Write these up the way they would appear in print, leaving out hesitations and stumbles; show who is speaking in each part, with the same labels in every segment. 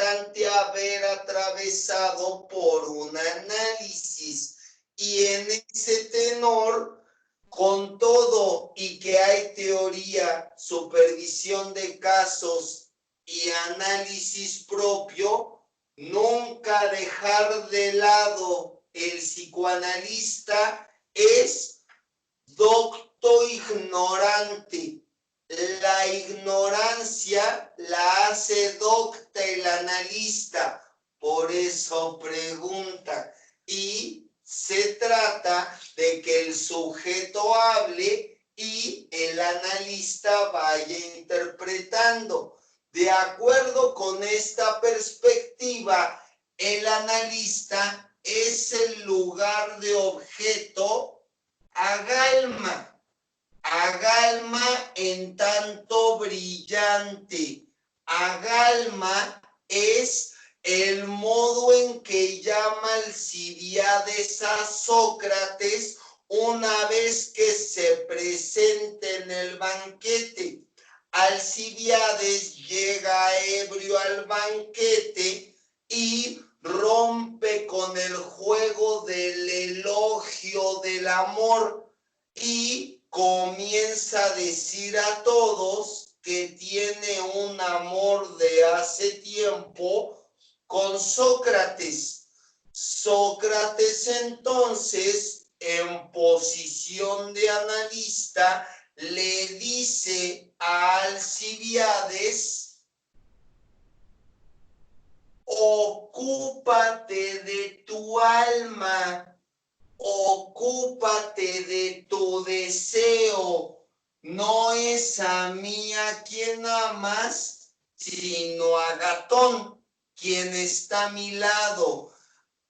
Speaker 1: haber atravesado por un análisis. Y en ese tenor, con todo y que hay teoría, supervisión de casos y análisis propio, nunca dejar de lado el psicoanalista es docto ignorante. La ignorancia la hace docta el analista, por eso pregunta. Y se trata de que el sujeto hable y el analista vaya interpretando. De acuerdo con esta perspectiva, el analista es el lugar de objeto agalma. Agalma en tanto brillante. Agalma es el modo en que llama Alcibiades a Sócrates una vez que se presente en el banquete. Alcibiades llega ebrio al banquete y rompe con el juego del elogio del amor y comienza a decir a todos que tiene un amor de hace tiempo con Sócrates. Sócrates entonces, en posición de analista, le dice a Alcibiades: ocúpate de tu alma, ocúpate de tu deseo. No es a mí a quien amas, sino a Gatón, quien está a mi lado.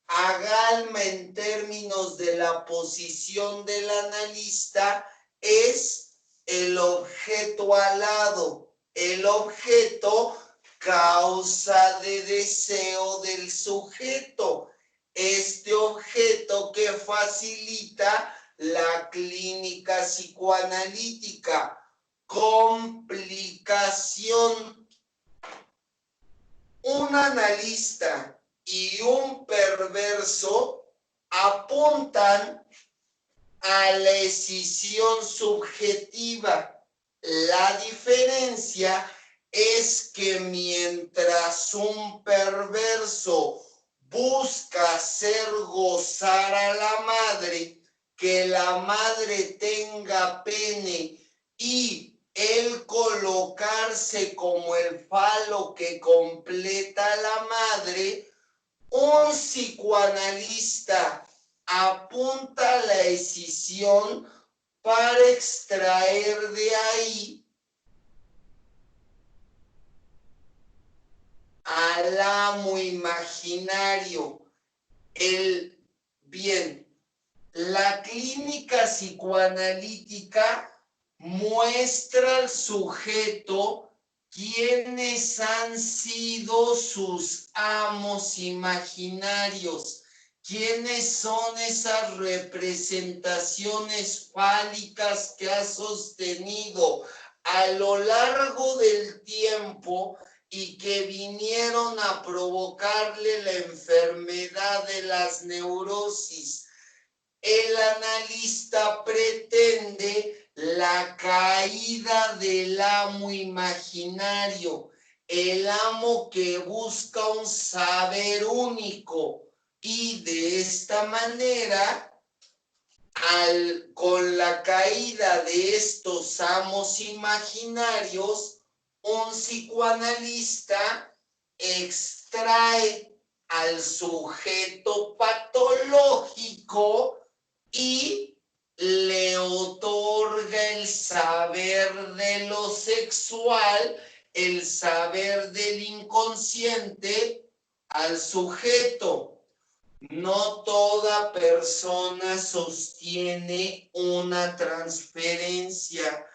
Speaker 1: Agalma, en términos de la posición del analista, es el objeto alado, el objeto causa de deseo del sujeto. Este objeto que facilita la clínica psicoanalítica. Complicación. Un analista y un perverso apuntan a la escisión subjetiva. La diferencia es que mientras un perverso busca hacer gozar a la madre, que la madre tenga pene y el colocarse como el falo que completa a la madre, un psicoanalista apunta a la escisión para extraer de ahí al amo imaginario, el bien. La clínica psicoanalítica muestra al sujeto quiénes han sido sus amos imaginarios, quiénes son esas representaciones fálicas que ha sostenido a lo largo del tiempo y que vinieron a provocarle la enfermedad de las neurosis. El analista pretende la caída del amo imaginario, el amo que busca un saber único, y de esta manera, con la caída de estos amos imaginarios, un psicoanalista extrae al sujeto patológico y le otorga el saber de lo sexual, el saber del inconsciente al sujeto. No toda persona sostiene una transferencia.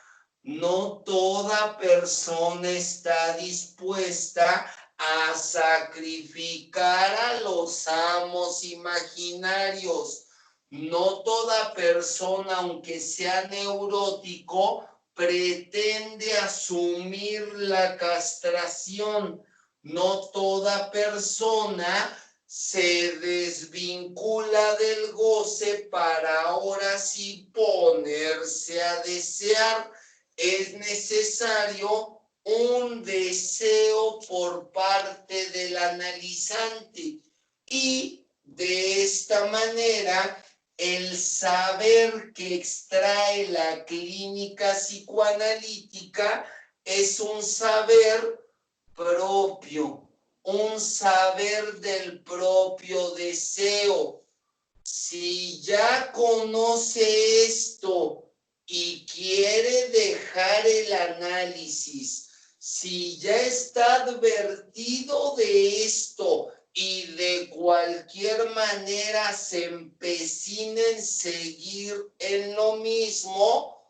Speaker 1: No toda persona está dispuesta a sacrificar a los amos imaginarios. No toda persona, aunque sea neurótico, pretende asumir la castración. No toda persona se desvincula del goce para ahora sí ponerse a desear. Es necesario un deseo por parte del analizante y de esta manera el saber que extrae la clínica psicoanalítica es un saber propio, un saber del propio deseo. Si ya conoce esto y quiere dejar el análisis, si ya está advertido de esto y de cualquier manera se empecina en seguir en lo mismo,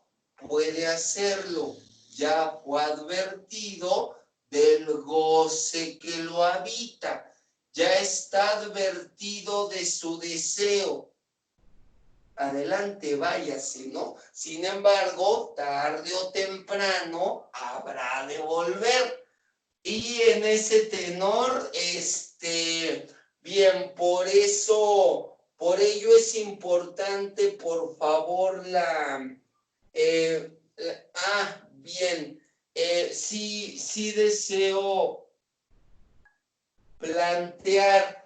Speaker 1: puede hacerlo. Ya fue advertido del goce que lo habita. Ya está advertido de su deseo. Adelante, váyase, ¿no? Sin embargo, tarde o temprano habrá de volver. Y en ese tenor, bien, por ello es importante, por favor, bien, sí deseo plantear.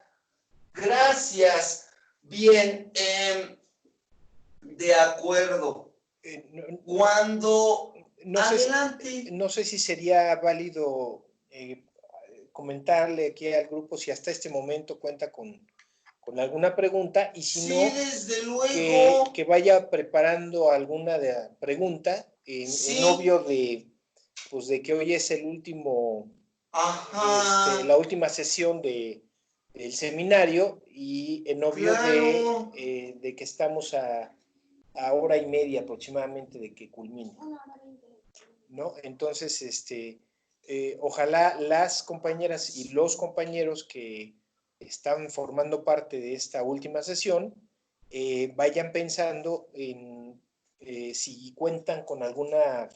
Speaker 1: Gracias. Bien, de acuerdo. Cuando... Adelante.
Speaker 2: No sé si sería válido comentarle aquí al grupo si hasta este momento cuenta con alguna pregunta y si
Speaker 1: sí,
Speaker 2: no,
Speaker 1: desde luego.
Speaker 2: Que vaya preparando alguna pregunta
Speaker 1: sí.
Speaker 2: en obvio pues de que hoy es el último, la última sesión del seminario y en obvio
Speaker 1: claro.
Speaker 2: de que estamos a hora y media aproximadamente de que culmine, ¿no? Entonces, ojalá las compañeras y los compañeros que están formando parte de esta última sesión vayan pensando en si cuentan con alguna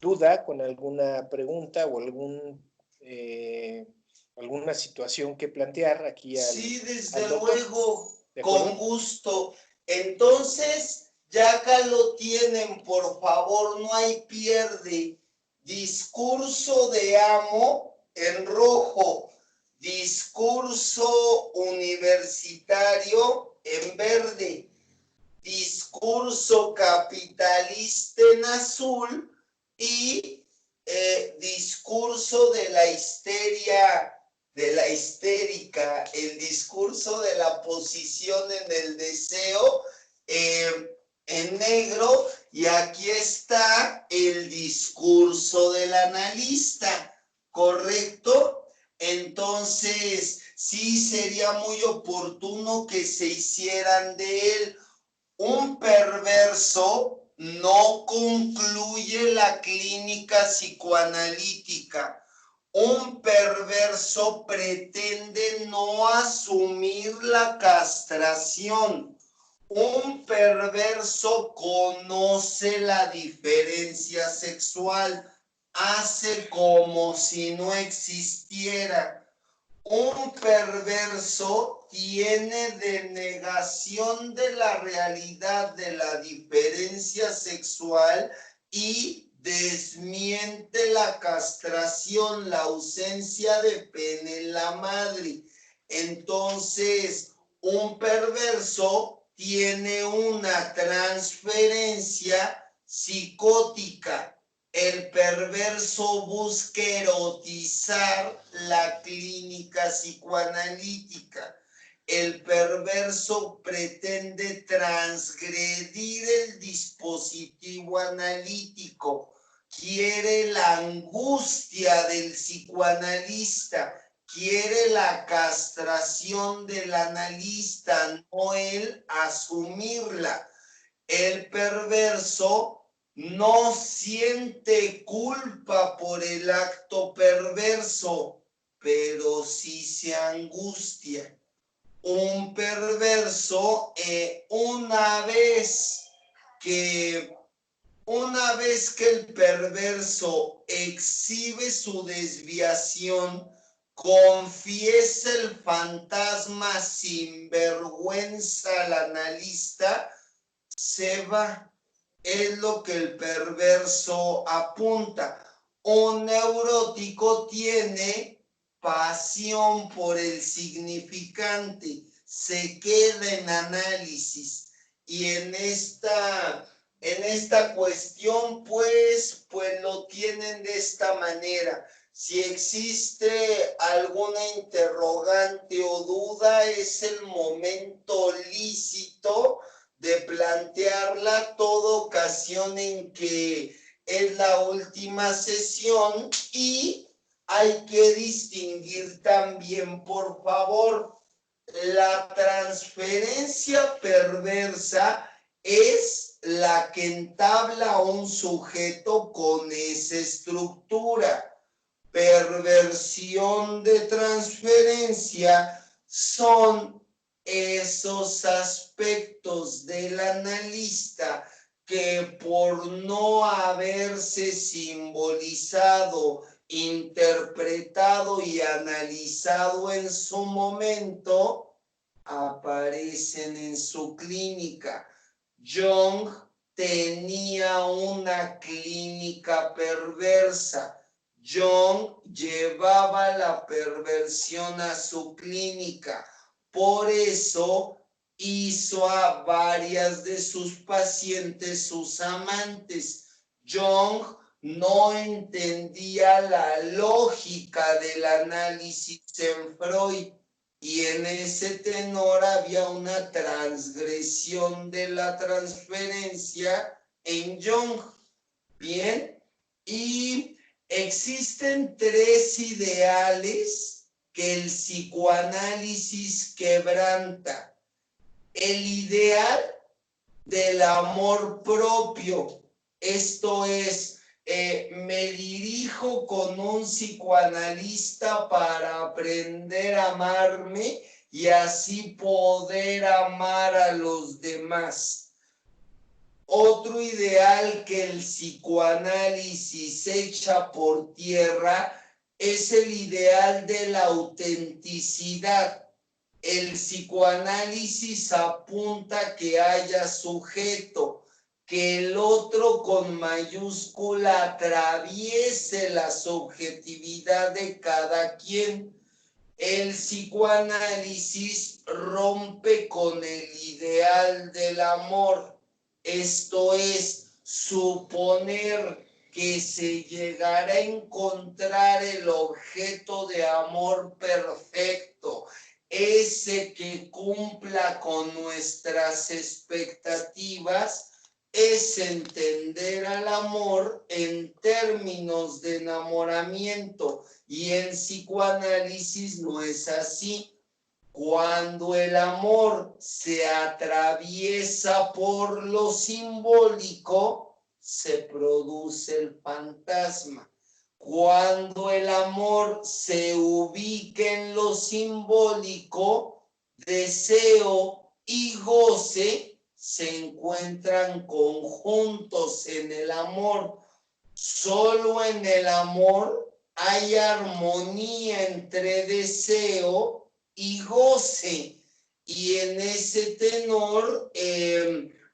Speaker 2: duda, con alguna pregunta o alguna situación que plantear aquí
Speaker 1: sí, desde
Speaker 2: al doctor.
Speaker 1: luego, con gusto. Entonces, ya acá lo tienen, por favor, no hay pierde. Discurso de amo en rojo, discurso universitario en verde, discurso capitalista en azul y discurso de la histérica, el discurso de la posición en el deseo en negro, y aquí está el discurso del analista, ¿correcto? Entonces, sí sería muy oportuno que se hicieran de él. Un perverso no concluye la clínica psicoanalítica. Un perverso pretende no asumir la castración. Un perverso conoce la diferencia sexual, hace como si no existiera. Un perverso tiene denegación de la realidad de la diferencia sexual y desmiente la castración, la ausencia de pene en la madre. Entonces, un perverso tiene una transferencia psicótica. El perverso busca erotizar la clínica psicoanalítica. El perverso pretende transgredir el dispositivo analítico. Quiere la angustia del psicoanalista. Quiere la castración del analista, no él asumirla. El perverso no siente culpa por el acto perverso, pero sí se angustia. Un perverso, una vez que el perverso exhibe su desviación, confiesa el fantasma sin vergüenza al analista, se va. Es lo que el perverso apunta. Un neurótico tiene pasión por el significante, se queda en análisis y en esta cuestión pues lo tienen de esta manera. Si existe alguna interrogante o duda, es el momento lícito de plantearla, toda ocasión en que es la última sesión, y hay que distinguir también, por favor, la transferencia perversa es la que entabla un sujeto con esa estructura. Perversión de transferencia son esos aspectos del analista que por no haberse simbolizado, interpretado y analizado en su momento, aparecen en su clínica. Jung tenía una clínica perversa. Jung llevaba la perversión a su clínica. Por eso hizo a varias de sus pacientes sus amantes. Jung no entendía la lógica del análisis en Freud, y en ese tenor había una transgresión de la transferencia en Jung. Bien, y existen tres ideales que el psicoanálisis quebranta. El ideal del amor propio, esto es, me dirijo con un psicoanalista para aprender a amarme y así poder amar a los demás. Otro ideal que el psicoanálisis echa por tierra es el ideal de la autenticidad. El psicoanálisis apunta que haya sujeto, que el otro con mayúscula atraviese la subjetividad de cada quien. El psicoanálisis rompe con el ideal del amor. Esto es, suponer que se llegará a encontrar el objeto de amor perfecto, ese que cumpla con nuestras expectativas, es entender al amor en términos de enamoramiento, y en psicoanálisis no es así. Cuando el amor se atraviesa por lo simbólico, se produce el fantasma. Cuando el amor se ubica en lo simbólico, deseo y goce se encuentran conjuntos en el amor. Solo en el amor hay armonía entre deseo y goce. Y en ese tenor,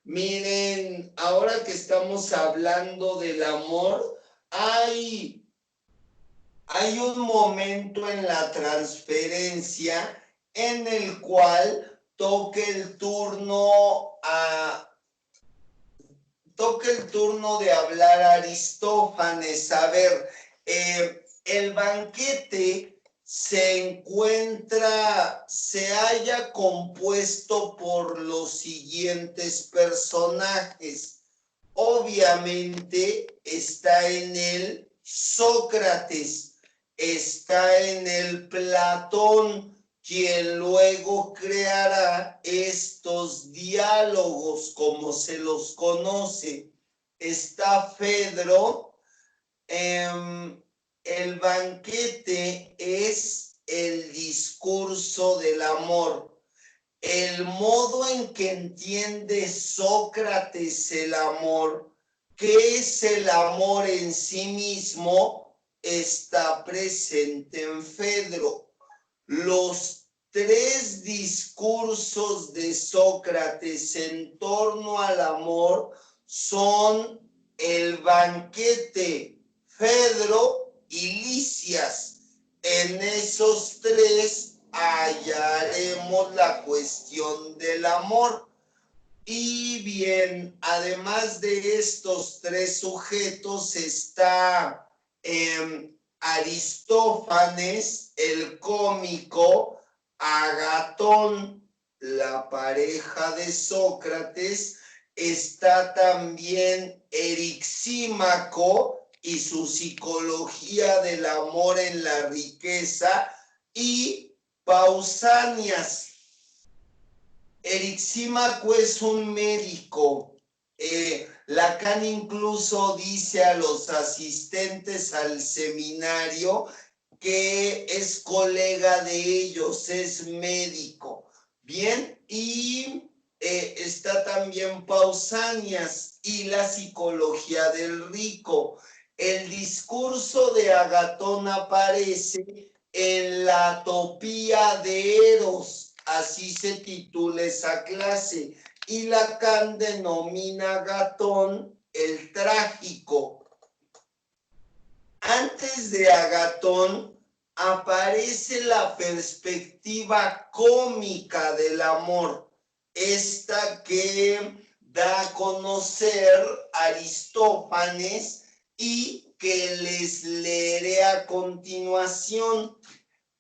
Speaker 1: miren, ahora que estamos hablando del amor, hay un momento en la transferencia en el cual toca el turno de hablar Aristófanes. A ver, el banquete se halla compuesto por los siguientes personajes. Obviamente está en él Sócrates, está en él Platón, quien luego creará estos diálogos como se los conoce. Está Fedro. El banquete es el discurso del amor. El modo en que entiende Sócrates el amor, ¿qué es el amor en sí mismo? está presente en Fedro. Los 3 discursos de Sócrates en torno al amor son el banquete, Fedro y Lisias. En esos 3 hallaremos la cuestión del amor. Y bien, además de estos 3 sujetos está Aristófanes, el cómico, Agatón, la pareja de Sócrates, está también Erixímaco y su psicología del amor en la riqueza, y Pausanias. Erixímaco es un médico. Lacan incluso dice a los asistentes al seminario que es colega de ellos, es médico. Bien, y está también Pausanias y la psicología del rico. El discurso de Agatón aparece en la Topía de Eros, así se titula esa clase, y Lacan denomina a Agatón el trágico. Antes de Agatón aparece la perspectiva cómica del amor, esta que da a conocer Aristófanes y que les leeré a continuación.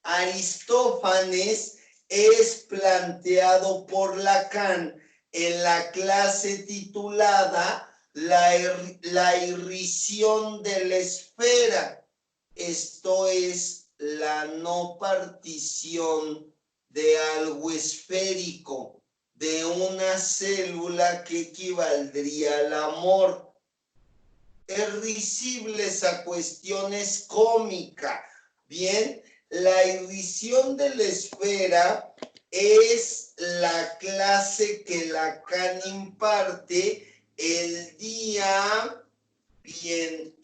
Speaker 1: Aristófanes es planteado por Lacan en la clase titulada La irrisión de la esfera, esto es, la no partición de algo esférico, de una célula que equivaldría al amor. Es risible esa cuestión, es cómica. Bien, la irrisión de la esfera es la clase que Lacan imparte el día, bien,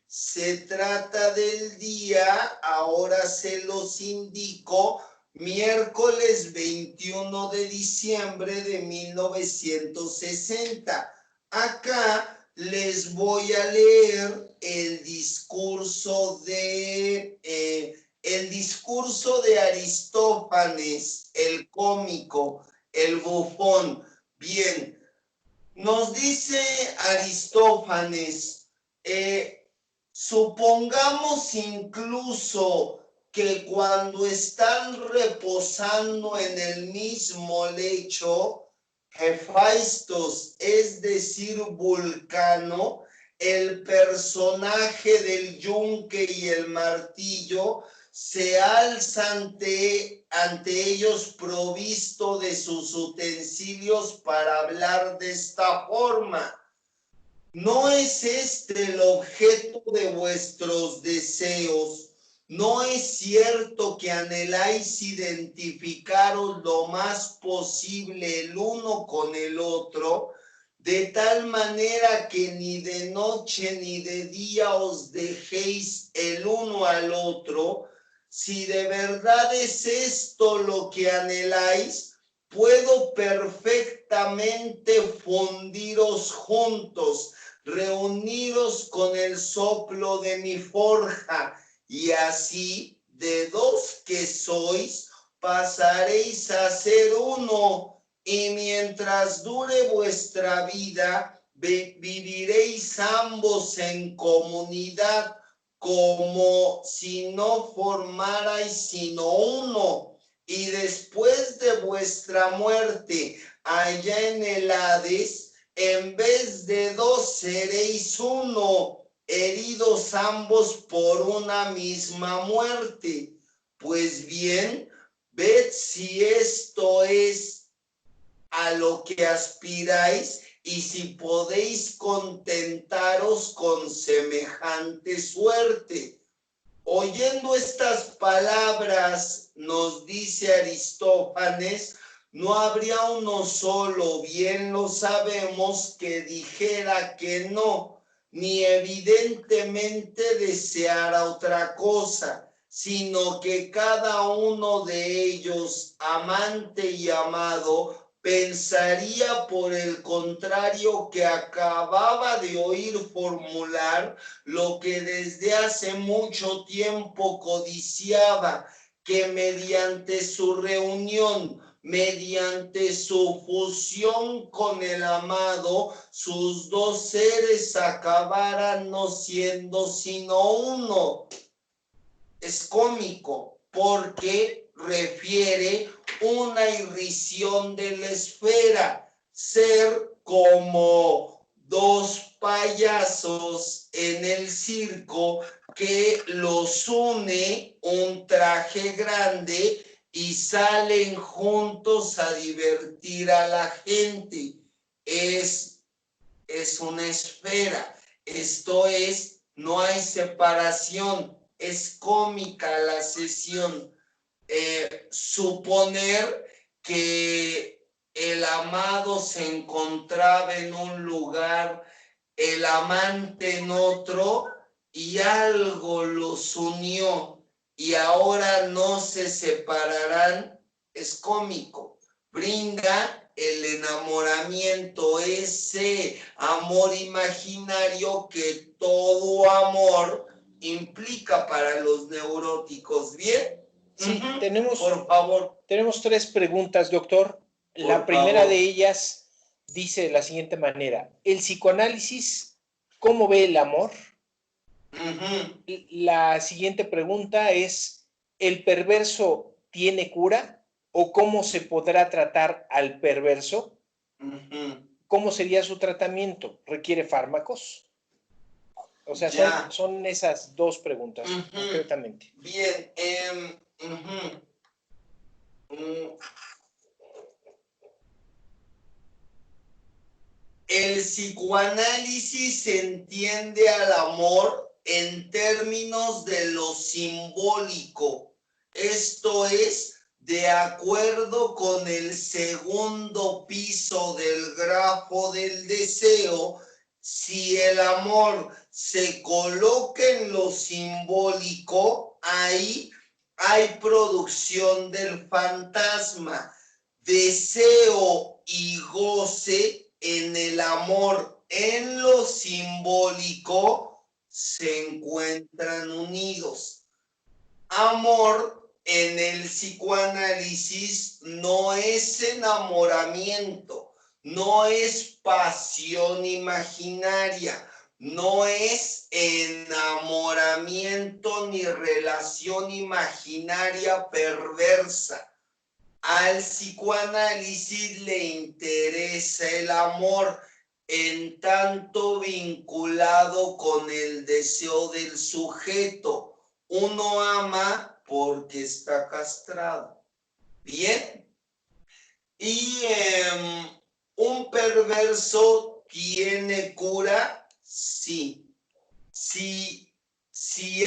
Speaker 1: se trata del día, ahora se los indico, miércoles 21 de diciembre de 1960. Acá les voy a leer el discurso de Aristófanes, el cómico, el bufón. Bien, nos dice Aristófanes, supongamos incluso que cuando están reposando en el mismo lecho, Hefestos, es decir, Vulcano, el personaje del yunque y el martillo, se alza ante ellos provisto de sus utensilios para hablar de esta forma. ¿No es este el objeto de vuestros deseos? ¿No es cierto que anheláis identificaros lo más posible el uno con el otro, de tal manera que ni de noche ni de día os dejéis el uno al otro? Si de verdad es esto lo que anheláis, puedo perfectamente fundiros juntos, reuniros con el soplo de mi forja, y así de 2 que sois pasaréis a ser uno, y mientras dure vuestra vida viviréis ambos en comunidad, como si no formarais sino uno, y después de vuestra muerte allá en el Hades, en vez de 2 seréis uno, heridos ambos por una misma muerte. Pues bien, ved si esto es a lo que aspiráis y si podéis contentaros con semejante suerte. Oyendo estas palabras, nos dice Aristófanes, no habría uno solo, bien lo sabemos, que dijera que no. ni evidentemente deseara otra cosa, sino que cada uno de ellos, amante y amado, pensaría por el contrario que acababa de oír formular lo que desde hace mucho tiempo codiciaba, que mediante su reunión, mediante su fusión con el amado, sus dos seres acabaran no siendo sino uno. Es cómico porque refiere una irrisión de la esfera, ser como dos payasos en el circo que los une un traje grande y salen juntos a divertir a la gente. Es una esfera. Esto es, no hay separación. Es cómica la sesión. Suponer que el amado se encontraba en un lugar, el amante en otro, y algo los unió y ahora no se separarán, es cómico. Brinda el enamoramiento, ese amor imaginario que todo amor implica para los neuróticos. ¿Bien?
Speaker 2: Sí,
Speaker 1: por favor.
Speaker 2: Tenemos 3 preguntas, doctor. La primera de ellas dice de la siguiente manera: ¿el psicoanálisis cómo ve el amor? La siguiente pregunta es: ¿el perverso tiene cura? ¿O cómo se podrá tratar al perverso? ¿Cómo sería su tratamiento? ¿Requiere fármacos? O sea, son esas 2 preguntas, concretamente.
Speaker 1: Bien. El psicoanálisis entiende al amor en términos de lo simbólico. Esto es, de acuerdo con el segundo piso del grafo del deseo, si el amor se coloca en lo simbólico, ahí hay producción del fantasma. Deseo y goce en el amor, en lo simbólico, se encuentran unidos. Amor en el psicoanálisis no es enamoramiento, no es pasión imaginaria, no es enamoramiento ni relación imaginaria perversa. Al psicoanálisis le interesa el amor en tanto vinculado con el deseo del sujeto. Uno ama porque está castrado. Bien. Y un perverso tiene cura, sí. Si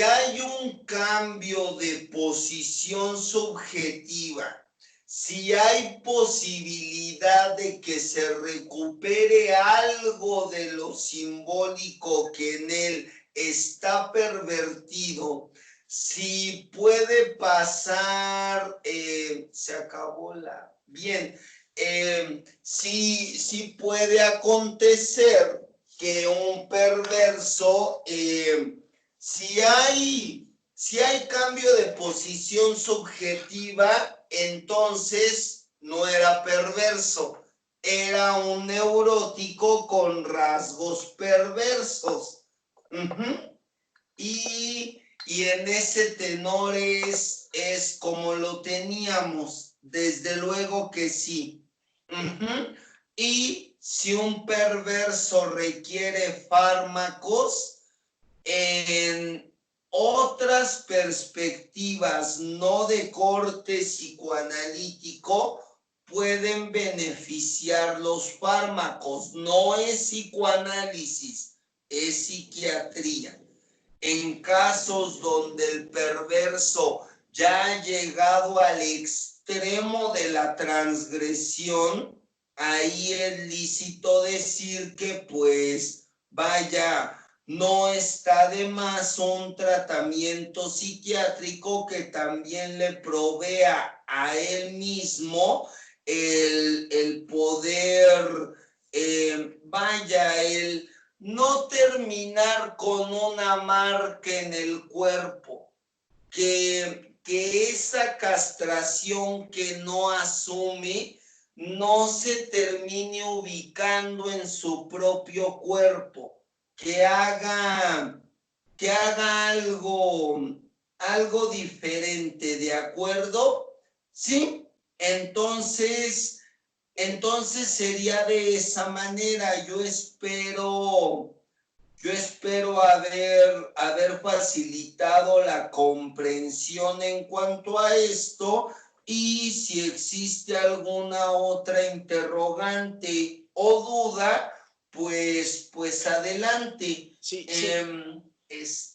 Speaker 1: hay un cambio de posición subjetiva, si hay posibilidad de que se recupere algo de lo simbólico que en él está pervertido, si puede pasar, se acabó la... Bien, si puede acontecer que un perverso, si hay cambio de posición subjetiva, entonces no era perverso, era un neurótico con rasgos perversos. Y en ese tenor es como lo teníamos, desde luego que sí. Y si un perverso requiere fármacos, en otras perspectivas no de corte psicoanalítico pueden beneficiar los fármacos. No es psicoanálisis, es psiquiatría. En casos donde el perverso ya ha llegado al extremo de la transgresión, ahí es lícito decir que pues vaya, no está de más un tratamiento psiquiátrico que también le provea a él mismo el poder, el no terminar con una marca en el cuerpo, que esa castración que no asume no se termine ubicando en su propio cuerpo, que haga algo diferente, ¿de acuerdo? ¿Sí? Entonces sería de esa manera. Yo espero haber facilitado la comprensión en cuanto a esto, y si existe alguna otra interrogante o duda, pues adelante.
Speaker 2: Sí,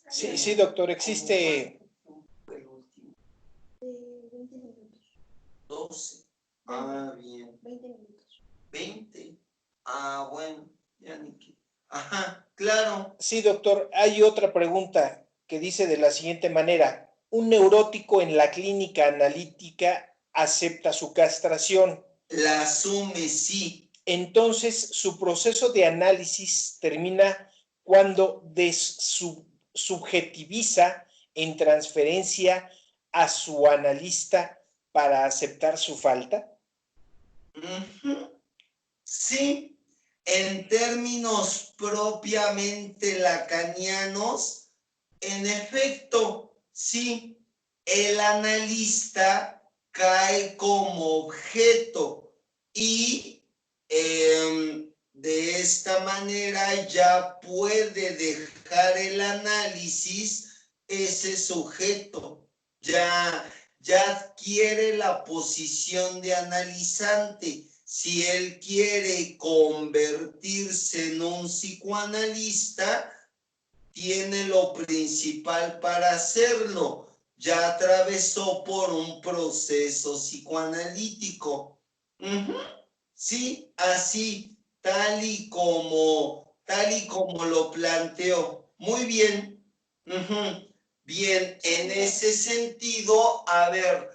Speaker 2: sí, doctor, existe...
Speaker 1: 12. Bien.
Speaker 3: 20 minutos.
Speaker 1: 20. Bueno, ya ni qué. Ajá, claro.
Speaker 2: Sí, doctor, hay otra pregunta que dice de la siguiente manera: un neurótico en la clínica analítica acepta su castración.
Speaker 1: La asume, sí.
Speaker 2: Entonces, su proceso de análisis termina cuando subjetiviza en transferencia a su analista para aceptar su falta.
Speaker 1: Sí, en términos propiamente lacanianos, en efecto, sí, el analista cae como objeto y de esta manera ya puede dejar el análisis ese sujeto, ya adquiere la posición de analizante. Si él quiere convertirse en un psicoanalista, tiene lo principal para hacerlo. Ya atravesó por un proceso psicoanalítico. Sí, así, tal y como lo planteó. Muy bien. Bien, en ese sentido, a ver,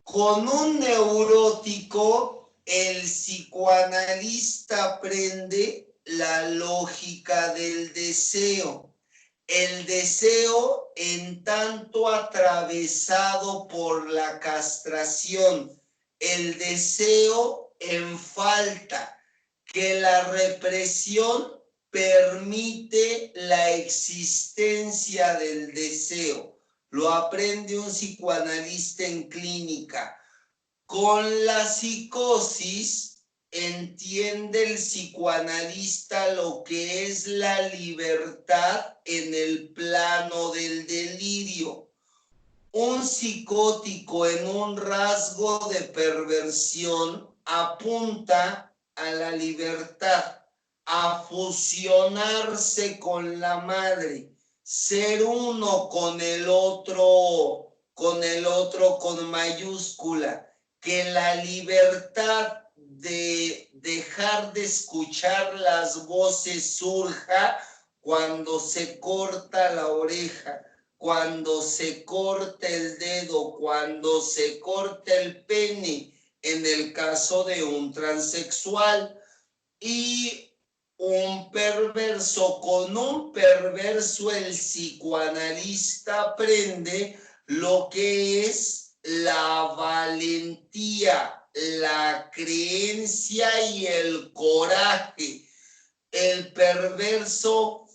Speaker 1: con un neurótico, el psicoanalista aprende la lógica del deseo. El deseo, en tanto atravesado por la castración, el deseo en falta, que la represión permite la existencia del deseo. Lo aprende un psicoanalista en clínica. Con la psicosis entiende el psicoanalista lo que es la libertad en el plano del delirio. Un psicótico en un rasgo de perversión apunta a la libertad, a fusionarse con la madre, ser uno con el otro con mayúscula, que la libertad de dejar de escuchar las voces surja cuando se corta la oreja, cuando se corta el dedo, cuando se corta el pene, en el caso de un transexual. Y un perverso, con un perverso el psicoanalista aprende lo que es la valentía, la creencia y el coraje. El perverso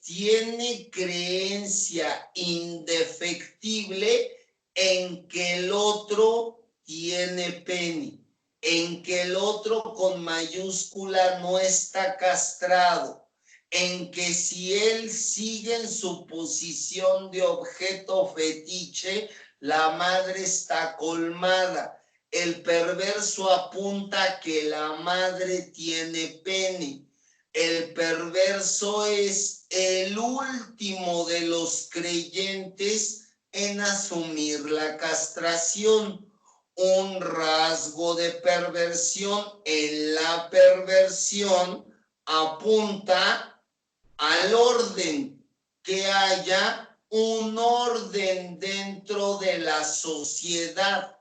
Speaker 1: tiene creencia indefectible en que el otro tiene pene, en que el otro con mayúscula no está castrado, en que si él sigue en su posición de objeto fetiche, la madre está colmada. El perverso apunta a que la madre tiene pene. El perverso es el último de los creyentes en asumir la castración. Un rasgo de perversión en la perversión apunta al orden, que haya un orden dentro de la sociedad,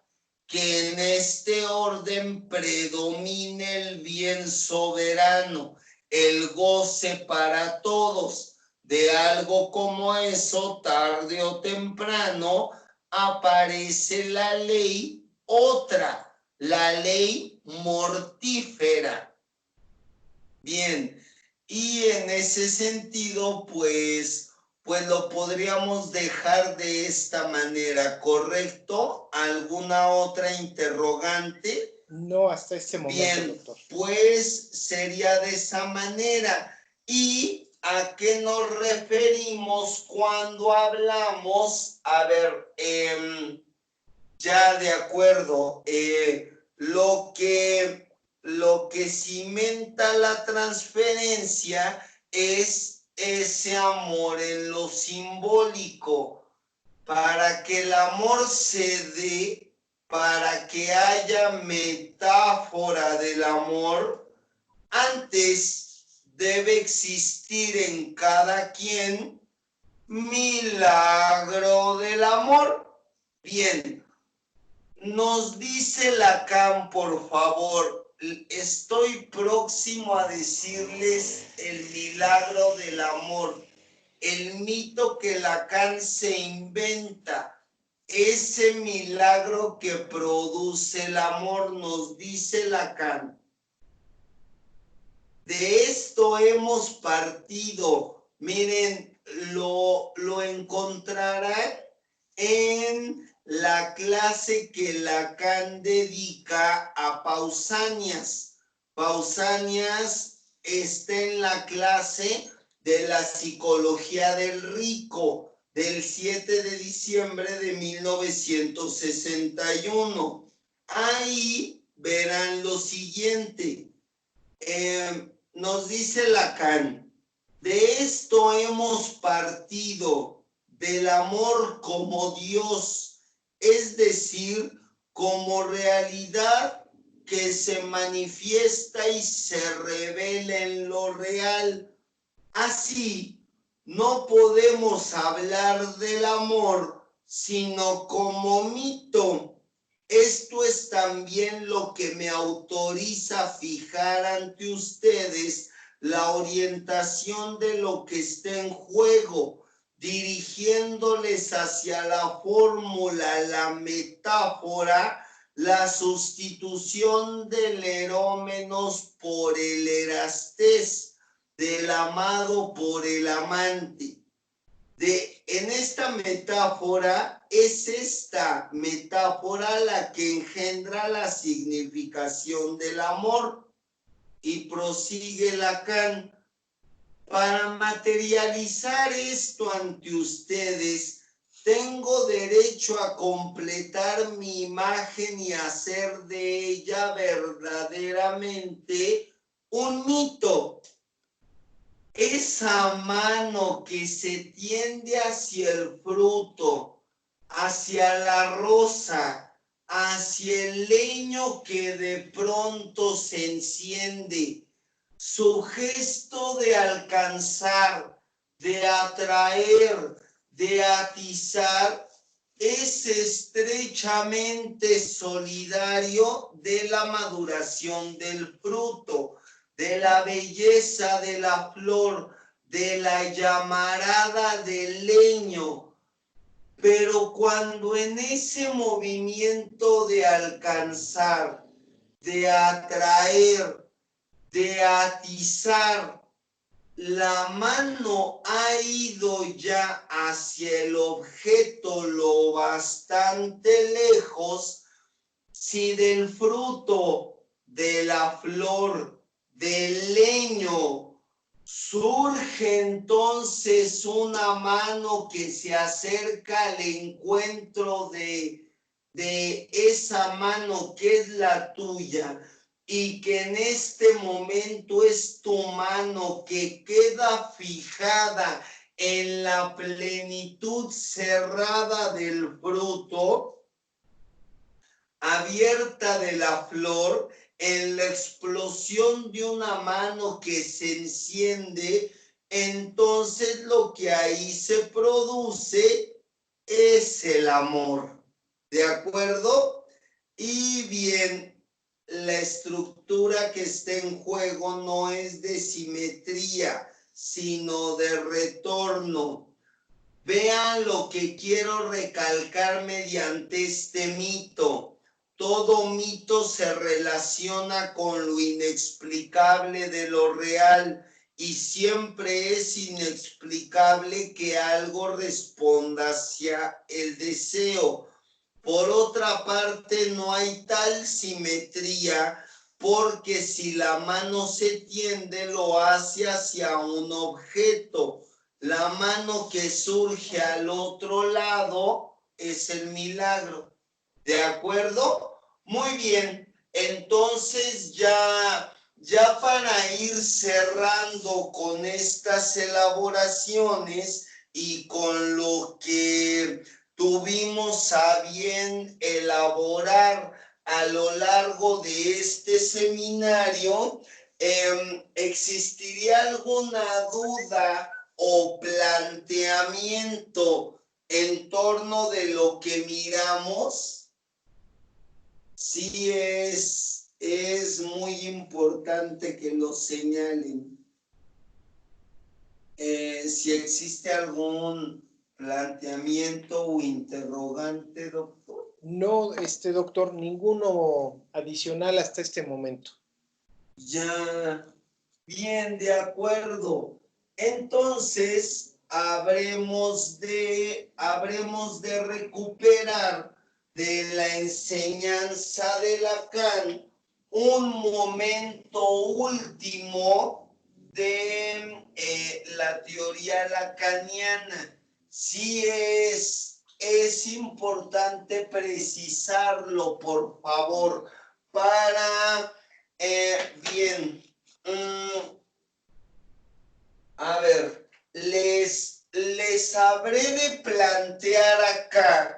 Speaker 1: que en este orden predomine el bien soberano, el goce para todos. De algo como eso, tarde o temprano, aparece la ley, otra, la ley mortífera. Bien, y en ese sentido, pues lo podríamos dejar de esta manera, ¿correcto? ¿Alguna otra interrogante?
Speaker 2: No, hasta este momento,
Speaker 1: bien,
Speaker 2: doctor.
Speaker 1: Pues sería de esa manera. ¿Y a qué nos referimos cuando hablamos? A ver, ya de acuerdo, lo que cimenta la transferencia es ese amor en lo simbólico. Para que el amor se dé, para que haya metáfora del amor, antes debe existir en cada quien milagro del amor. Bien, nos dice Lacan, por favor, estoy próximo a decirles el milagro del amor, el mito que Lacan se inventa, ese milagro que produce el amor, nos dice Lacan. De esto hemos partido. Miren, lo encontrarán en la clase que Lacan dedica a Pausanias. Pausanias está en la clase de la psicología del rico del 7 de diciembre de 1961. Ahí verán lo siguiente. Nos dice Lacan, de esto hemos partido, del amor como Dios, es decir, como realidad que se manifiesta y se revela en lo real. Así, no podemos hablar del amor, sino como mito. Esto es también lo que me autoriza a fijar ante ustedes la orientación de lo que está en juego, dirigiéndoles hacia la fórmula, la metáfora, la sustitución del erómenos por el erastés, del amado por el amante. En esta metáfora, es esta metáfora la que engendra la significación del amor. Y prosigue Lacan, para materializar esto ante ustedes, tengo derecho a completar mi imagen y hacer de ella verdaderamente un mito. Esa mano que se tiende hacia el fruto, hacia la rosa, hacia el leño que de pronto se enciende, su gesto de alcanzar, de atraer, de atizar, es estrechamente solidario de la maduración del fruto, de la belleza de la flor, de la llamarada del leño. Pero cuando en ese movimiento de alcanzar, de atraer, de atizar, la mano ha ido ya hacia el objeto lo bastante lejos, si del fruto, de la flor, del leño, surge entonces una mano que se acerca al encuentro de esa mano que es la tuya y que en este momento es tu mano que queda fijada en la plenitud cerrada del fruto, abierta de la flor, en la explosión de una mano que se enciende, entonces lo que ahí se produce es el amor. ¿De acuerdo? Y bien, la estructura que está en juego no es de simetría, sino de retorno. Vean lo que quiero recalcar mediante este mito. Todo mito se relaciona con lo inexplicable de lo real y siempre es inexplicable que algo responda hacia el deseo. Por otra parte, no hay tal simetría porque si la mano se tiende, lo hace hacia un objeto. La mano que surge al otro lado es el milagro. ¿De acuerdo? Muy bien. Entonces ya para ir cerrando con estas elaboraciones y con lo que tuvimos a bien elaborar a lo largo de este seminario, ¿existiría alguna duda o planteamiento en torno de lo que miramos? Sí, es muy importante que lo señalen. Si existe algún planteamiento o interrogante, doctor.
Speaker 2: No, doctor, ninguno adicional hasta este momento.
Speaker 1: Ya, bien, de acuerdo. Entonces, habremos de recuperar de la enseñanza de Lacan un momento último de la teoría lacaniana. Sí es importante precisarlo, por favor, para, bien, a ver, les habré de plantear acá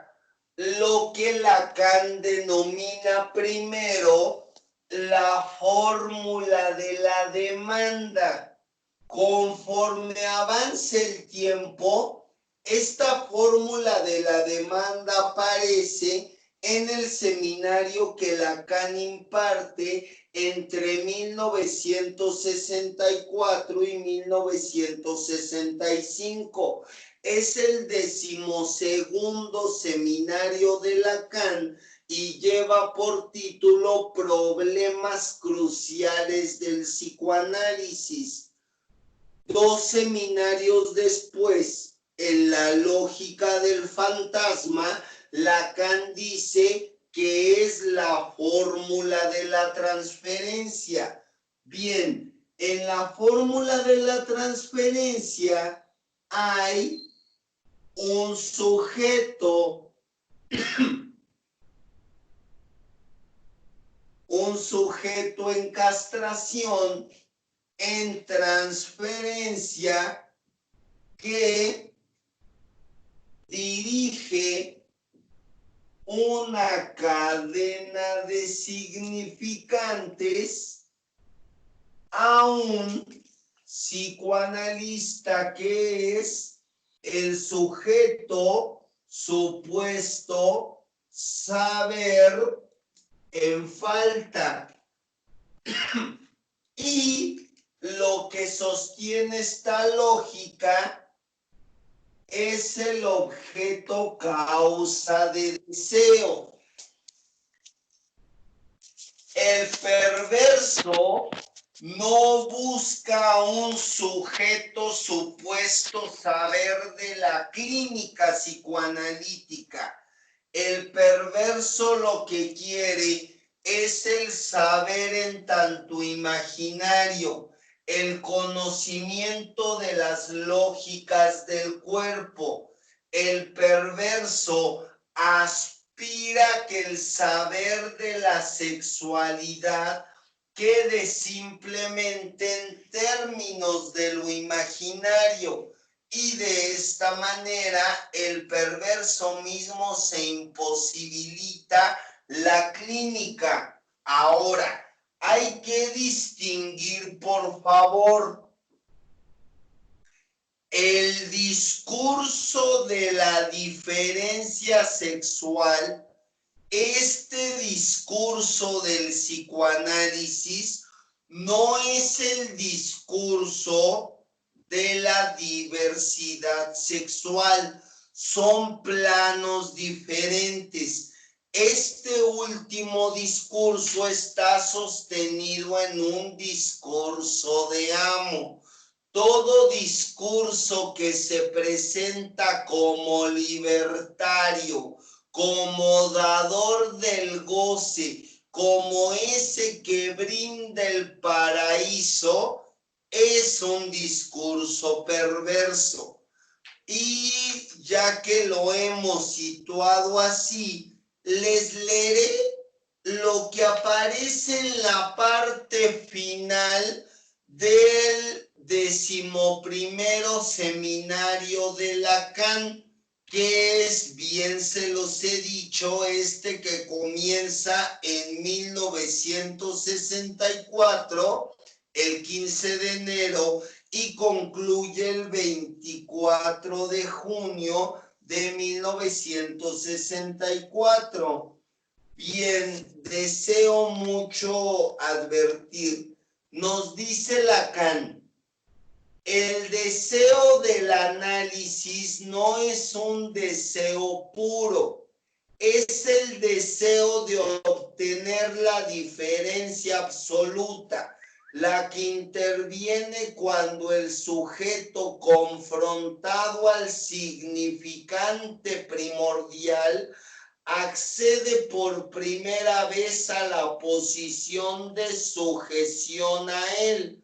Speaker 1: lo que Lacan denomina primero la fórmula de la demanda. Conforme avance el tiempo, esta fórmula de la demanda aparece en el seminario que Lacan imparte entre 1964 y 1965. Es el 12º seminario de Lacan y lleva por título Problemas cruciales del psicoanálisis. 2 seminarios después, en la lógica del fantasma, Lacan dice que es la fórmula de la transferencia. Bien, en la fórmula de la transferencia hay un sujeto en castración, en transferencia, que dirige una cadena de significantes a un psicoanalista que es el sujeto supuesto saber en falta. Y lo que sostiene esta lógica es el objeto causa de deseo. El perverso no busca un sujeto supuesto saber de la clínica psicoanalítica. El perverso lo que quiere es el saber en tanto imaginario, el conocimiento de las lógicas del cuerpo. El perverso aspira que el saber de la sexualidad quede simplemente en términos de lo imaginario. Y de esta manera el perverso mismo se imposibilita la clínica. Ahora, Hay que distinguir, por favor, el discurso de la diferencia sexual. Este discurso del psicoanálisis no es el discurso de la diversidad sexual. Son planos diferentes. Este último discurso está sostenido en un discurso de amo. Todo discurso que se presenta como libertario, como dador del goce, como ese que brinda el paraíso, es un discurso perverso. Y ya que lo hemos situado así, les leeré lo que aparece en la parte final del 11º seminario de Lacan, que es, bien se los he dicho, que comienza en 1964, el 15 de enero, y concluye el 24 de junio de 1964. Bien, deseo mucho advertir. Nos dice Lacan, el deseo del análisis no es un deseo puro, es el deseo de obtener la diferencia absoluta, la que interviene cuando el sujeto confrontado al significante primordial accede por primera vez a la posición de sujeción a él.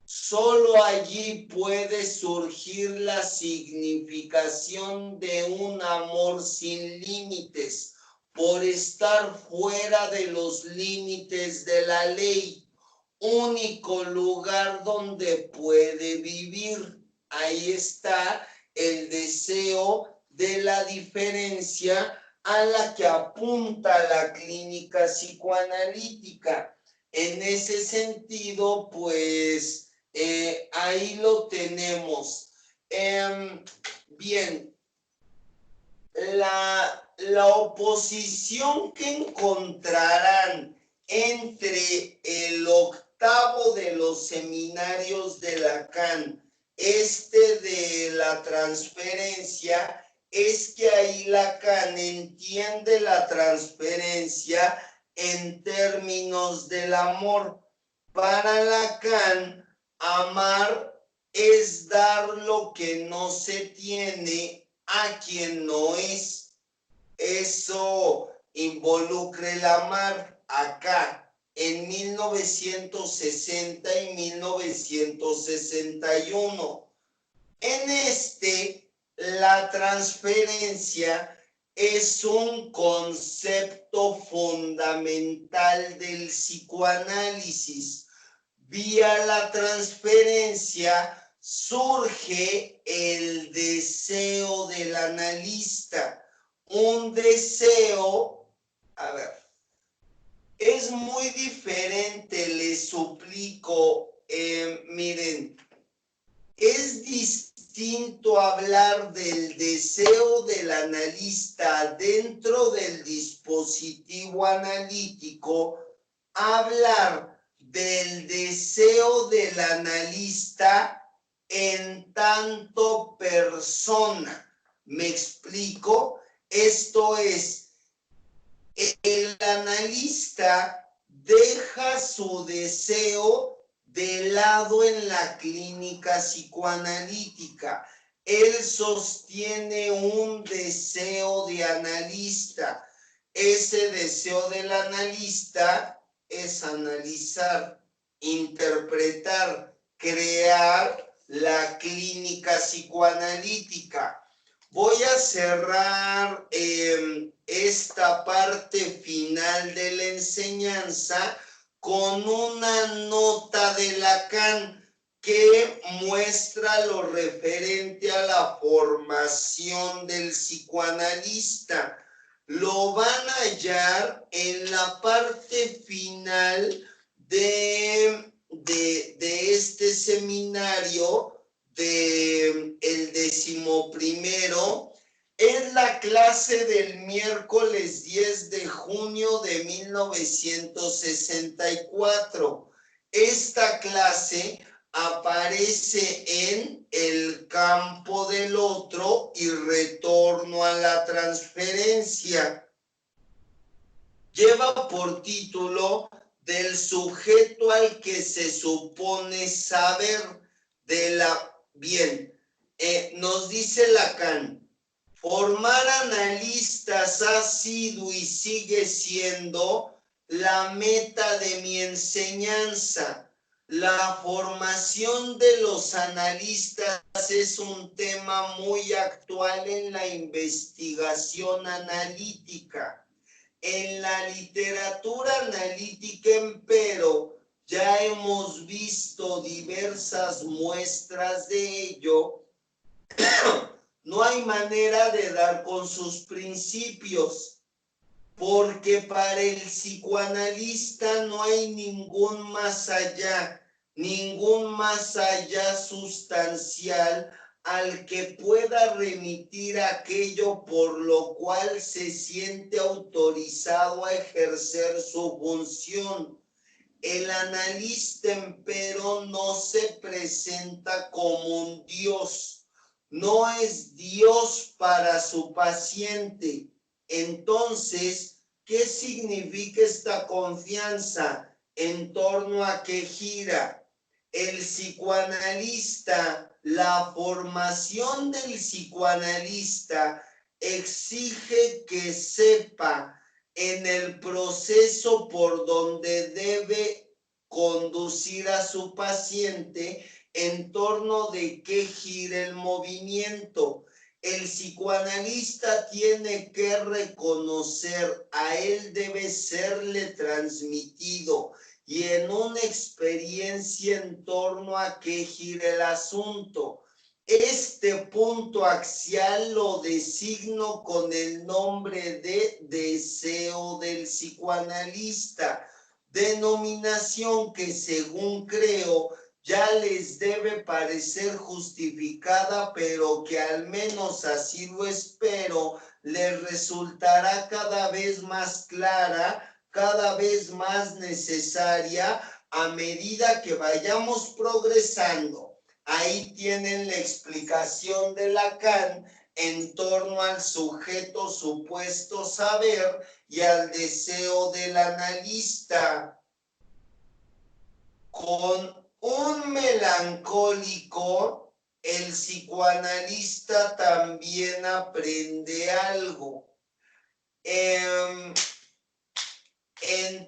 Speaker 1: Solo allí puede surgir la significación de un amor sin límites, por estar fuera de los límites de la ley, único lugar donde puede vivir. Ahí está el deseo de la diferencia a la que apunta la clínica psicoanalítica. En ese sentido, pues, ahí lo tenemos. Bien, la oposición que encontrarán entre el 8º de los seminarios de Lacan, de la transferencia, es que ahí Lacan entiende la transferencia en términos del amor. Para Lacan, amar es dar lo que no se tiene a quien no es. Eso involucra el amar acá en 1960 y 1961. En la transferencia es un concepto fundamental del psicoanálisis. Vía la transferencia surge el deseo del analista. Un deseo, es muy diferente, les suplico, miren, es distinto hablar del deseo del analista dentro del dispositivo analítico, hablar del deseo del analista en tanto persona. ¿Me explico? Esto es, el analista deja su deseo de lado en la clínica psicoanalítica. Él sostiene un deseo de analista. Ese deseo del analista es analizar, interpretar, crear la clínica psicoanalítica. Voy a cerrar esta parte final de la enseñanza con una nota de Lacan que muestra lo referente a la formación del psicoanalista. Lo van a hallar en la parte final de este seminario del 11º. Es la clase del miércoles 10 de junio de 1964. Esta clase aparece en El campo del otro y retorno a la transferencia. Lleva por título Del sujeto al que se supone saber. Nos dice Lacan, formar analistas ha sido y sigue siendo la meta de mi enseñanza. La formación de los analistas es un tema muy actual en la investigación analítica. En la literatura analítica, empero, ya hemos visto diversas muestras de ello. No hay manera de dar con sus principios, porque para el psicoanalista no hay ningún más allá sustancial al que pueda remitir aquello por lo cual se siente autorizado a ejercer su función. El analista, empero, no se presenta como un Dios, no es Dios para su paciente. Entonces, ¿qué significa esta confianza? ¿En torno a qué gira? El psicoanalista, la formación del psicoanalista exige que sepa en el proceso por donde debe conducir a su paciente, en torno de qué gira el movimiento. El psicoanalista tiene que reconocer, a él debe serle transmitido y en una experiencia en torno a qué gira el asunto. Este punto axial lo designo con el nombre de deseo del psicoanalista, denominación que, según creo, ya les debe parecer justificada, pero que al menos así lo espero, les resultará cada vez más clara, cada vez más necesaria a medida que vayamos progresando. Ahí tienen la explicación de Lacan en torno al sujeto supuesto saber y al deseo del analista. Con un melancólico, el psicoanalista también aprende algo. En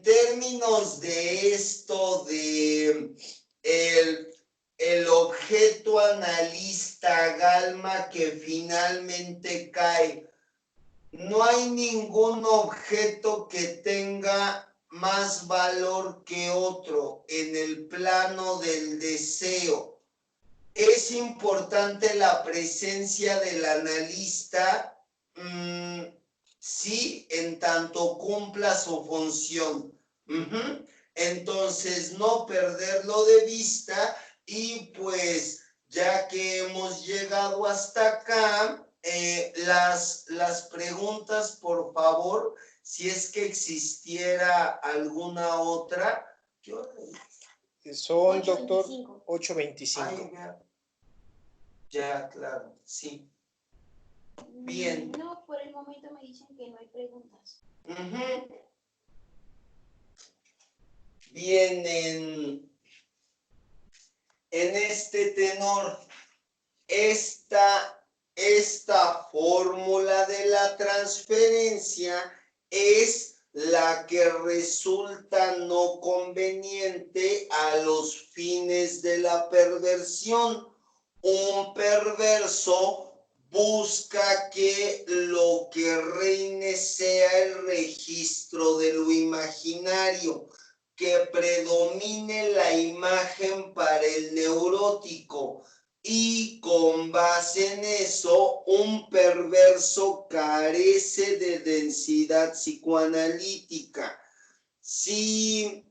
Speaker 1: términos de esto, de el objeto analista Galma que finalmente cae, no hay ningún objeto que tenga más valor que otro en el plano del deseo. Es importante la presencia del analista, sí, en tanto cumpla su función. Entonces, no perderlo de vista y pues, ya que hemos llegado hasta acá, las preguntas, por favor, si es que existiera alguna otra.
Speaker 2: Son, doctor, 8:25.
Speaker 1: Ya, claro, sí. Bien.
Speaker 3: No, por el momento me dicen que no hay preguntas.
Speaker 1: Bien, en este tenor, esta fórmula de la transferencia es la que resulta no conveniente a los fines de la perversión. Un perverso busca que lo que reine sea el registro de lo imaginario, que predomine la imagen para el neurótico. Y con base en eso, un perverso carece de densidad psicoanalítica. Si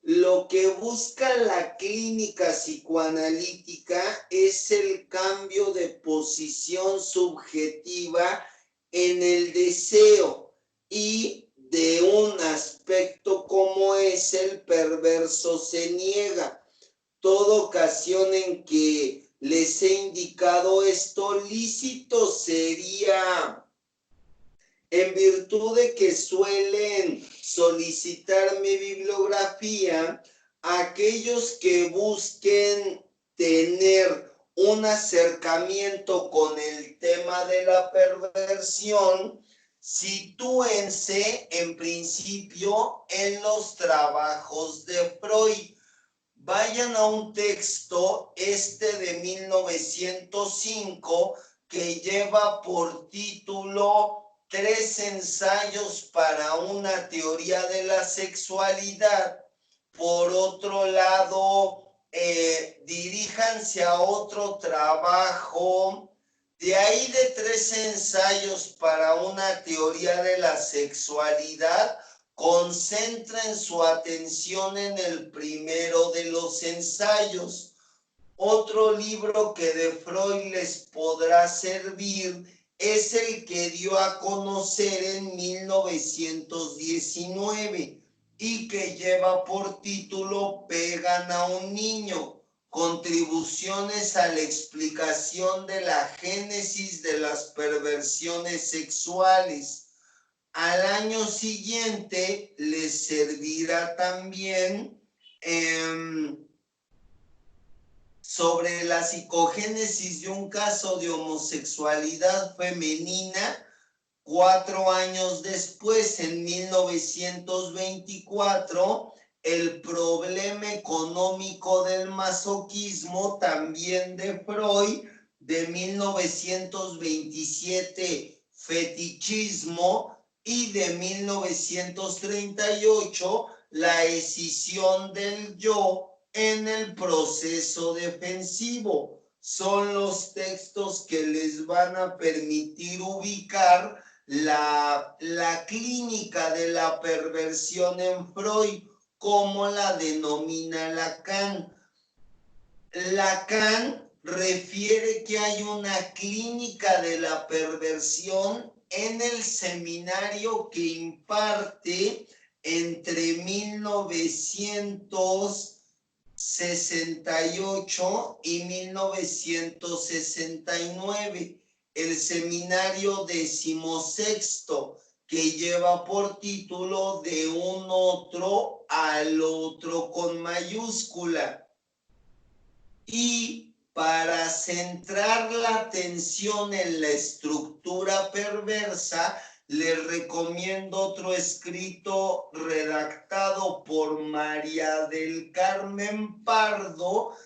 Speaker 1: lo que busca la clínica psicoanalítica es el cambio de posición subjetiva en el deseo y de un aspecto como es el perverso se niega. Toda ocasión en que les he indicado esto, lícito sería en virtud de que suelen solicitar mi bibliografía aquellos que busquen tener un acercamiento con el tema de la perversión, sitúense en principio en los trabajos de Freud. Vayan a un texto, de 1905, que lleva por título 3 ensayos para una teoría de la sexualidad. Por otro lado, diríjanse a otro trabajo. De ahí de 3 ensayos para una teoría de la sexualidad, concentren su atención en el primero de los ensayos. Otro libro que de Freud les podrá servir es el que dio a conocer en 1919 y que lleva por título Pegan a un niño, contribuciones a la explicación de la génesis de las perversiones sexuales. Al año siguiente les servirá también sobre la psicogénesis de un caso de homosexualidad femenina. 4 años después, en 1924, el problema económico del masoquismo, también de Freud. De 1927, fetichismo. Y de 1938, la escisión del yo en el proceso defensivo. Son los textos que les van a permitir ubicar la clínica de la perversión en Freud, como la denomina Lacan. Lacan refiere que hay una clínica de la perversión en el seminario que imparte entre 1968 y 1969, el seminario 16º, que lleva por título De un otro al otro con mayúscula. Y para centrar la atención en la estructura perversa, les recomiendo otro escrito redactado por María del Carmen Pardo,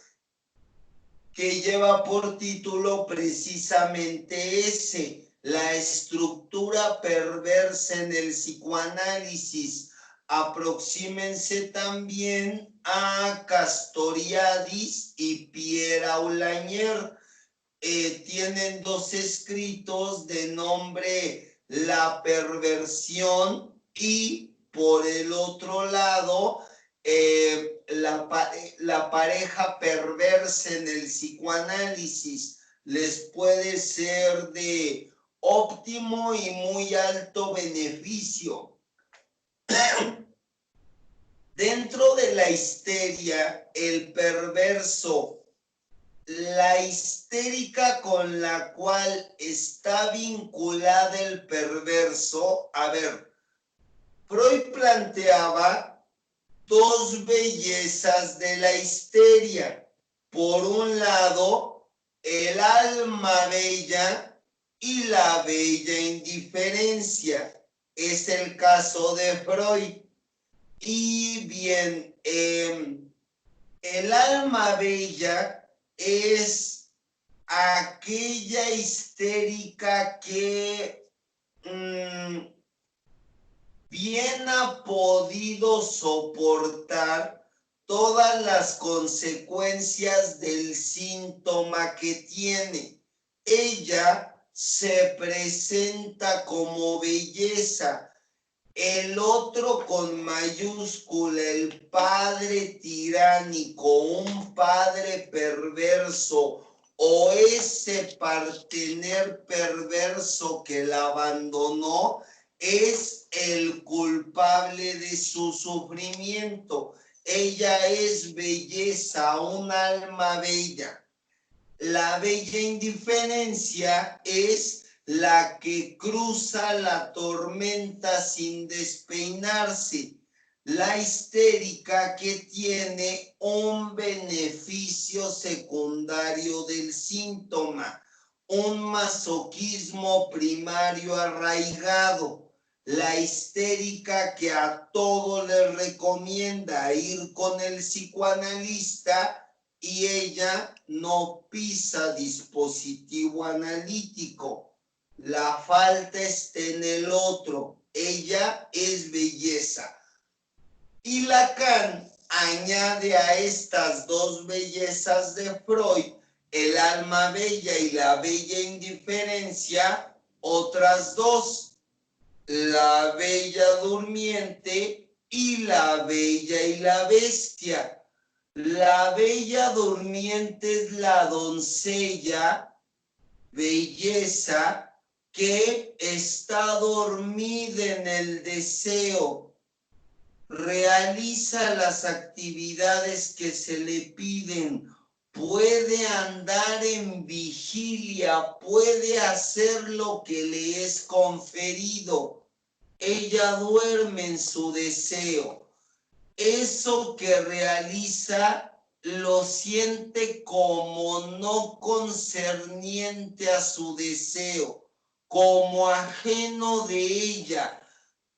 Speaker 1: que lleva por título precisamente ese, La estructura perversa en el psicoanálisis. Aproxímense también a Castoriadis y Pierre Aulagnier. Tienen 2 escritos de nombre La perversión y, por el otro lado, la pareja perversa en el psicoanálisis. Les puede ser de óptimo y muy alto beneficio. Dentro de la histeria, el perverso, la histérica con la cual está vinculada el perverso, Freud planteaba 2 bellezas de la histeria. Por un lado, el alma bella y la bella indiferencia. Es el caso de Freud. Y bien, el alma bella es aquella histérica que bien ha podido soportar todas las consecuencias del síntoma que tiene. Ella se presenta como belleza. El otro con mayúscula, el padre tiránico, un padre perverso, o ese partener perverso que la abandonó, es el culpable de su sufrimiento. Ella es belleza, un alma bella. La bella indiferencia es la que cruza la tormenta sin despeinarse. La histérica que tiene un beneficio secundario del síntoma, un masoquismo primario arraigado. La histérica que a todo le recomienda ir con el psicoanalista y ella no pisa dispositivo analítico. La falta está en el otro. Ella es belleza. Y Lacan añade a estas dos bellezas de Freud, el alma bella y la bella indiferencia, otras dos, la bella durmiente y la bella y la bestia. La bella durmiente es la doncella, belleza, que está dormida en el deseo, realiza las actividades que se le piden, puede andar en vigilia, puede hacer lo que le es conferido. Ella duerme en su deseo. Eso que realiza lo siente como no concerniente a su deseo, como ajeno de ella.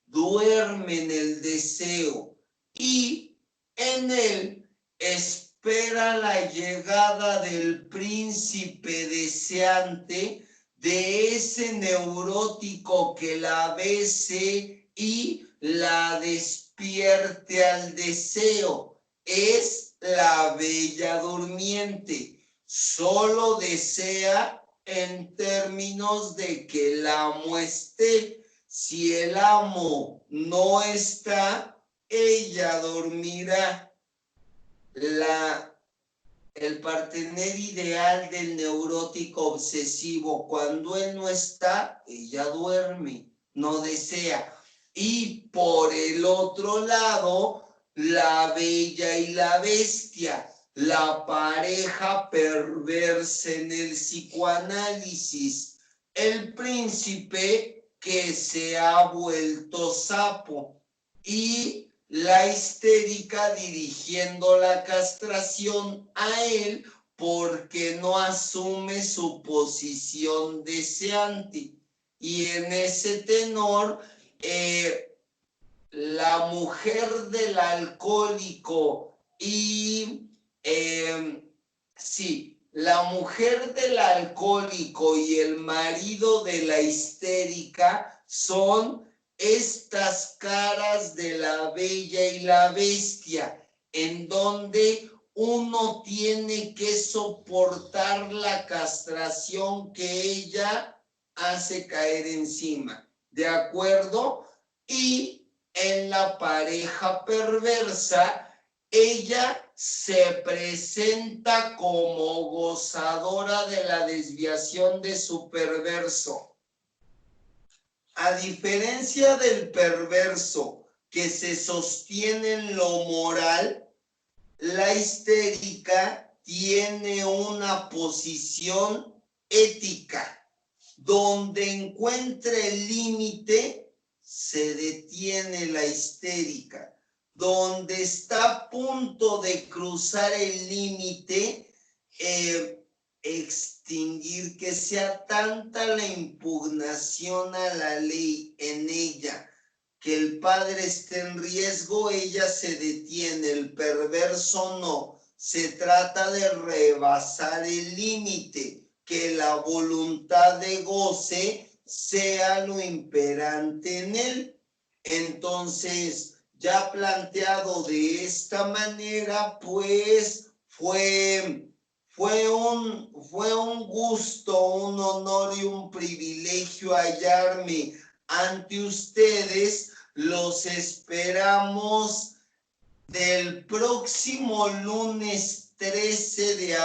Speaker 1: Duerme en el deseo y en él espera la llegada del príncipe deseante, de ese neurótico que la bese y la despierte al deseo. Es la bella durmiente. Solo desea en términos de que el amo esté. Si el amo no está, ella dormirá. El partener ideal del neurótico obsesivo, cuando él no está, ella duerme, no desea. Y por el otro lado, la bella y la bestia, la pareja perversa en el psicoanálisis, el príncipe que se ha vuelto sapo y la histérica dirigiendo la castración a él porque no asume su posición deseante. Y en ese tenor, la mujer del alcohólico y la mujer del alcohólico y el marido de la histérica son estas caras de la bella y la bestia, en donde uno tiene que soportar la castración que ella hace caer encima, ¿de acuerdo? Y en la pareja perversa, ella se presenta como gozadora de la desviación de su perverso. A diferencia del perverso que se sostiene en lo moral, la histérica tiene una posición ética. Donde encuentre el límite, se detiene la histérica. Donde está a punto de cruzar el límite, extinguir, que sea tanta la impugnación a la ley en ella, que el padre esté en riesgo, ella se detiene, el perverso no. Se trata de rebasar el límite, que la voluntad de goce sea lo imperante en él. Entonces, ya planteado de esta manera, pues fue un gusto, un honor y un privilegio hallarme ante ustedes Los esperamos del próximo lunes 13 de abril.